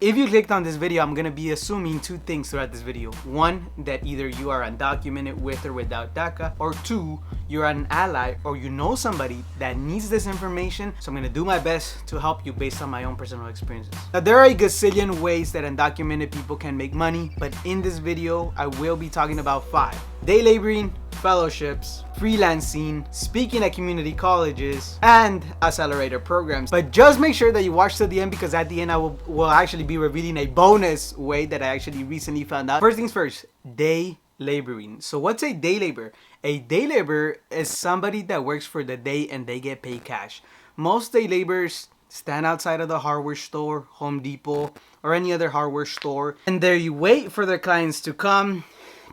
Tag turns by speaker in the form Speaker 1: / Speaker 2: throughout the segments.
Speaker 1: If you clicked on this video, I'm gonna be assuming two things throughout this video. One, that either you are undocumented with or without DACA, or two, you're an ally or you know somebody that needs this information. So I'm gonna do my best to help you based on my own personal experiences. Now, there are a gazillion ways that undocumented people can make money, but in this video, I will be talking about 5. Day laboring, fellowships, freelancing, speaking at community colleges, and Accelerator programs. But just make sure that you watch to the end, because at the end I will actually be revealing a bonus way that I actually recently found out. First things first, day laboring. So what's a day laborer? A day laborer is somebody that works for the day and they get paid cash. Most day laborers stand outside of the hardware store, Home Depot, or any other hardware store, and there you wait for their clients to come,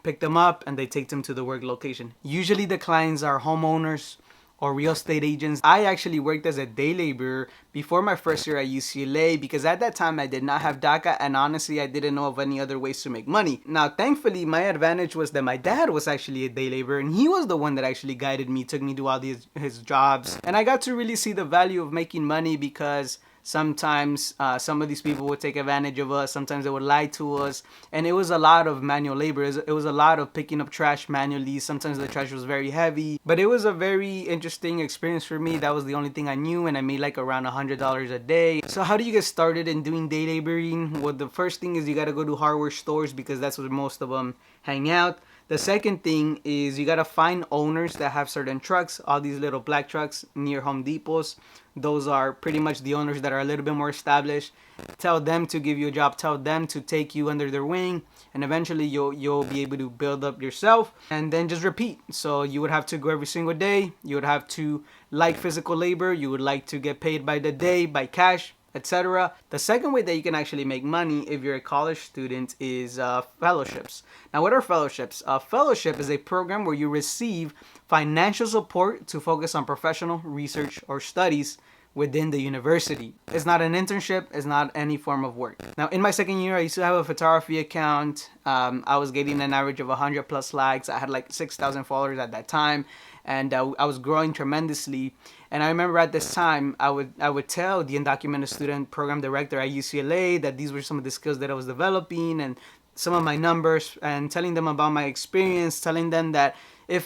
Speaker 1: pick them up, and they take them to the work location. Usually the clients are homeowners or real estate agents. I actually worked as a day laborer before my first year at UCLA because at that time I did not have DACA, and honestly I didn't know of any other ways to make money. Now thankfully my advantage was that my dad was actually a day laborer, and he was the one that actually guided me, took me to all his jobs, and I got to really see the value of making money because sometimes some of these people would take advantage of us. Sometimes they would lie to us. And it was a lot of manual labor. It was a lot of picking up trash manually. Sometimes the trash was very heavy. But it was a very interesting experience for me. That was the only thing I knew. And I made like around $100 a day. So how do you get started in doing day laboring? Well, the first thing is you got to go to hardware stores because that's where most of them hang out. The second thing is you gotta find owners that have certain trucks, all these little black trucks near Home Depots. Those are pretty much the owners that are a little bit more established. Tell them to give you a job, tell them to take you under their wing, and eventually you'll be able to build up yourself, and then just repeat. So you would have to go every single day. You would have to like physical labor. You would like to get paid by the day, by cash, etc. The second way that you can actually make money if you're a college student is fellowships. Now, what are fellowships? A fellowship is a program where you receive financial support to focus on professional research or studies within the university. It's not an internship, it's not any form of work. Now, in my second year, I used to have a photography account. I was getting an average of 100 plus likes. I had like 6,000 followers at that time, and I was growing tremendously. And I remember at this time, I would tell the Undocumented Student Program Director at UCLA that these were some of the skills that I was developing and some of my numbers, and telling them about my experience, telling them that if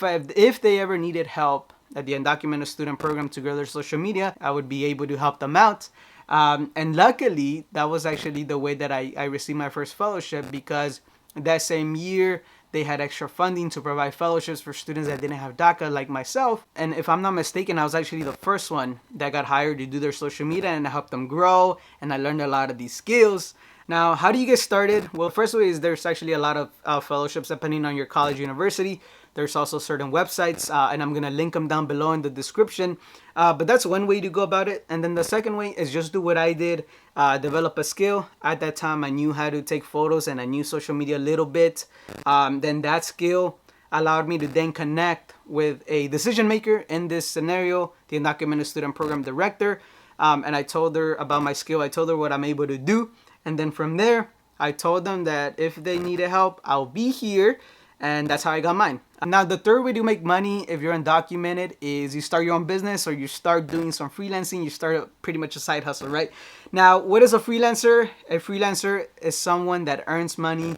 Speaker 1: they ever needed help at the Undocumented Student Program to grow their social media, I would be able to help them out. And luckily, that was actually the way that I received my first fellowship, because that same year, they had extra funding to provide fellowships for students that didn't have DACA like myself. And if I'm not mistaken, I was actually the first one that got hired to do their social media, and I helped them grow, and I learned a lot of these skills. Now, how do you get started? Well, first way is there's actually a lot of fellowships depending on your college, university. There's also certain websites, and I'm going to link them down below in the description. But that's one way to go about it. And then the second way is just do what I did, develop a skill. At that time, I knew how to take photos and I knew social media a little bit. Then that skill allowed me to then connect with a decision maker, in this scenario, the Undocumented Student Program Director. And I told her about my skill. I told her what I'm able to do. And then from there, I told them that if they needed help, I'll be here. And that's how I got mine. Now, the third way to make money if you're undocumented is you start your own business, or you start doing some freelancing. You start pretty much a side hustle, right? Now, what is a freelancer? A freelancer is someone that earns money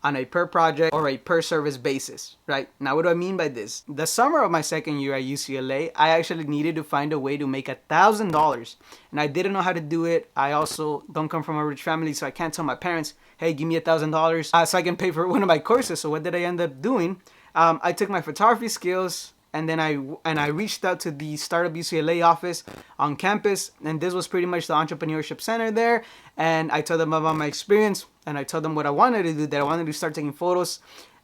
Speaker 1: on a per project or a per service basis, right? Now, what do I mean by this? The summer of my second year at UCLA, I actually needed to find a way to make $1,000, and I didn't know how to do it. I also don't come from a rich family, so I can't tell my parents, hey, give me $1,000 so I can pay for one of my courses. So what did I end up doing? I took my photography skills, and then I reached out to the Startup UCLA office on campus, and this was pretty much the Entrepreneurship Center there. And I told them about my experience, and I told them what I wanted to do, that I wanted to start taking photos.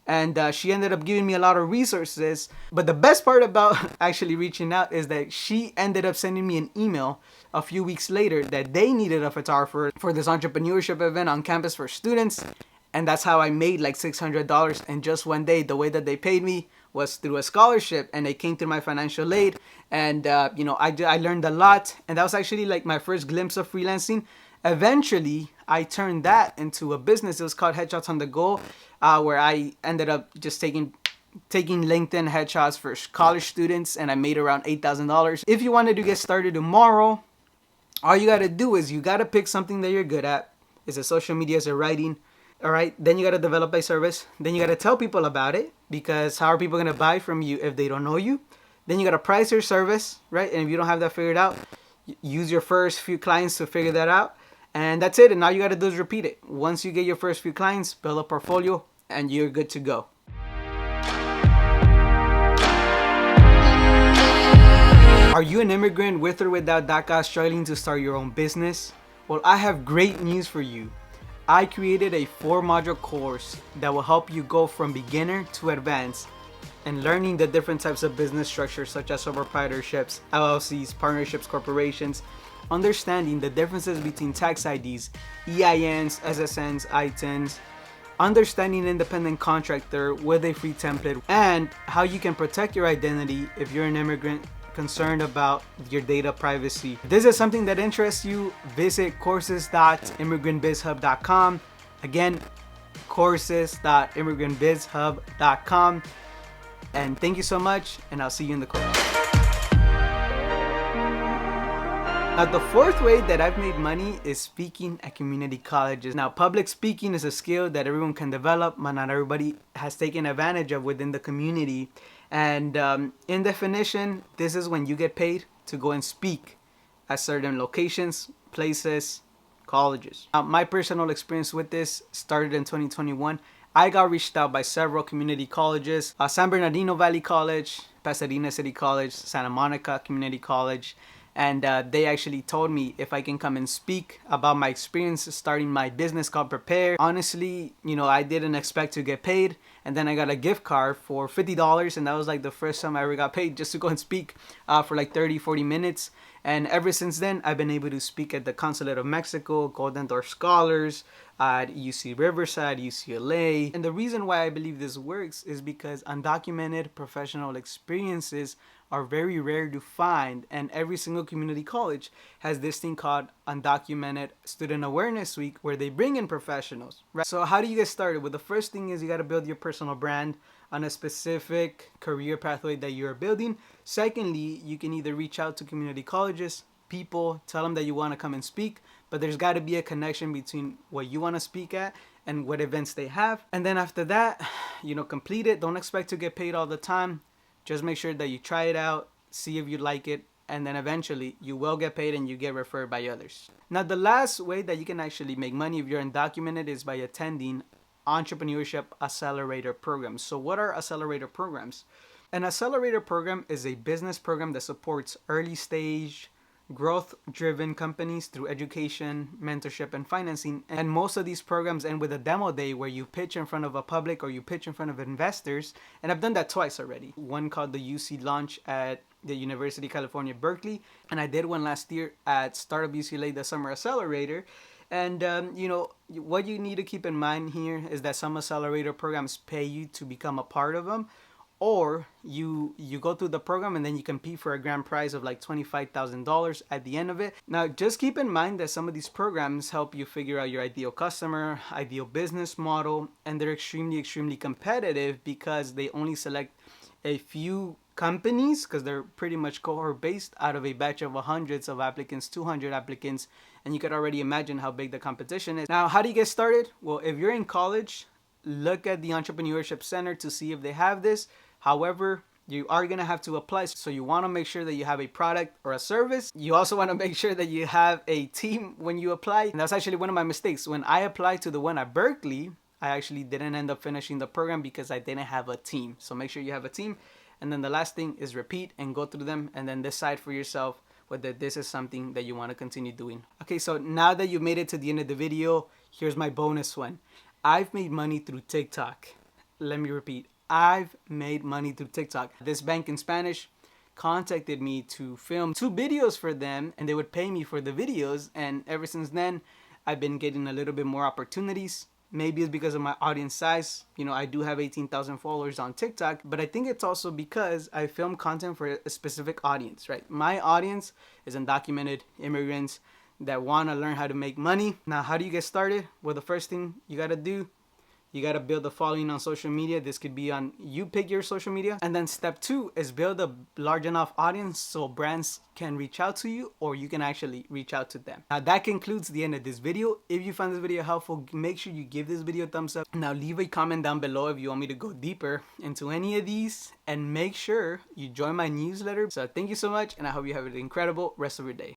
Speaker 1: And she ended up giving me a lot of resources. But the best part about actually reaching out is that she ended up sending me an email a few weeks later that they needed a photographer for this entrepreneurship event on campus for students. And that's how I made like $600 in just one day. The way that they paid me was through a scholarship, and it came through my financial aid. And, I learned a lot. And that was actually like my first glimpse of freelancing. Eventually, I turned that into a business. It was called Headshots on the Go, where I ended up just taking LinkedIn headshots for college students, and I made around $8,000. If you wanted to get started tomorrow, all you got to do is you got to pick something that you're good at. Is it social media? Is it writing? All right, then you got to develop a service. Then you got to tell people about it, because how are people going to buy from you if they don't know you? Then you got to price your service, right? And if you don't have that figured out, use your first few clients to figure that out. And that's it. And all you got to do is repeat it. Once you get your first few clients, build a portfolio, and you're good to go. Are you an immigrant with or without DACA struggling to start your own business? Well, I have great news for you. I created a 4-module course that will help you go from beginner to advanced and learning the different types of business structures such as sole proprietorships, LLCs, partnerships, corporations, understanding the differences between tax IDs, EINs, SSNs, ITINs, understanding independent contractor with a free template, and how you can protect your identity if you're an immigrant concerned about your data privacy. If this is something that interests you, visit courses.immigrantbizhub.com. Again, courses.immigrantbizhub.com. And thank you so much, and I'll see you in the course. Now, the fourth way that I've made money is speaking at community colleges. Now, public speaking is a skill that everyone can develop, but not everybody has taken advantage of within the community. And in definition, this is when you get paid to go and speak at certain locations, places, colleges. Now, my personal experience with this started in 2021. I got reached out by several community colleges, San Bernardino Valley College, Pasadena City College, Santa Monica Community College, and they actually told me if I can come and speak about my experience starting my business called Prepare. Honestly, I didn't expect to get paid, and then I got a gift card for $50, and that was like the first time I ever got paid just to go and speak for like 30-40 minutes. And ever since then, I've been able to speak at the Consulate of Mexico, Golden Door Scholars, at UC Riverside, UCLA. And the reason why I believe this works is because undocumented professional experiences are very rare to find, and every single community college has this thing called Undocumented Student Awareness Week, where they bring in professionals, right? So how do you get started? Well, the first thing is you got to build your personal brand on a specific career pathway that you're building. Secondly, you can either reach out to community colleges, people, tell them that you want to come and speak, but there's got to be a connection between what you want to speak at and what events they have. And then after that, complete it. Don't expect to get paid all the time. Just make sure that you try it out, see if you like it, and then eventually you will get paid and you get referred by others. Now, the last way that you can actually make money if you're undocumented is by attending Entrepreneurship Accelerator programs. So what are Accelerator programs? An Accelerator program is a business program that supports early stage, growth-driven companies through education, mentorship, and financing. And most of these programs end with a demo day where you pitch in front of a public or you pitch in front of investors. And I've done that twice already. One called the UC launch at the University of California, Berkeley. And I did one last year at Startup UCLA, the Summer Accelerator. And, what you need to keep in mind here is that some accelerator programs pay you to become a part of them. Or you go through the program and then you compete for a grand prize of like $25,000 at the end of it. Now, just keep in mind that some of these programs help you figure out your ideal customer, ideal business model, and they're extremely, extremely competitive because they only select a few companies, because they're pretty much cohort based, out of a batch of hundreds of applicants, 200 applicants, and you could already imagine how big the competition is. Now, how do you get started? Well, if you're in college, look at the Entrepreneurship Center to see if they have this. However, you are going to have to apply. So you want to make sure that you have a product or a service. You also want to make sure that you have a team when you apply. And that's actually one of my mistakes. When I applied to the one at Berkeley, I actually didn't end up finishing the program because I didn't have a team. So make sure you have a team. And then the last thing is repeat and go through them and then decide for yourself whether this is something that you want to continue doing. Okay, so now that you made it to the end of the video, here's my bonus one. I've made money through TikTok. Let me repeat. I've made money through TikTok. This bank in Spanish contacted me to film 2 videos for them, and they would pay me for the videos. And ever since then, I've been getting a little bit more opportunities. Maybe it's because of my audience size. I do have 18,000 followers on TikTok, but I think it's also because I film content for a specific audience, right? My audience is undocumented immigrants that want to learn how to make money. Now, how do you get started? Well, the first thing you got to do, you got to build a following on social media. This could be on, you pick your social media. And then step 2 is build a large enough audience so brands can reach out to you, or you can actually reach out to them. Now that concludes the end of this video. If you found this video helpful, make sure you give this video a thumbs up. Now leave a comment down below if you want me to go deeper into any of these, and make sure you join my newsletter. So thank you so much, and I hope you have an incredible rest of your day.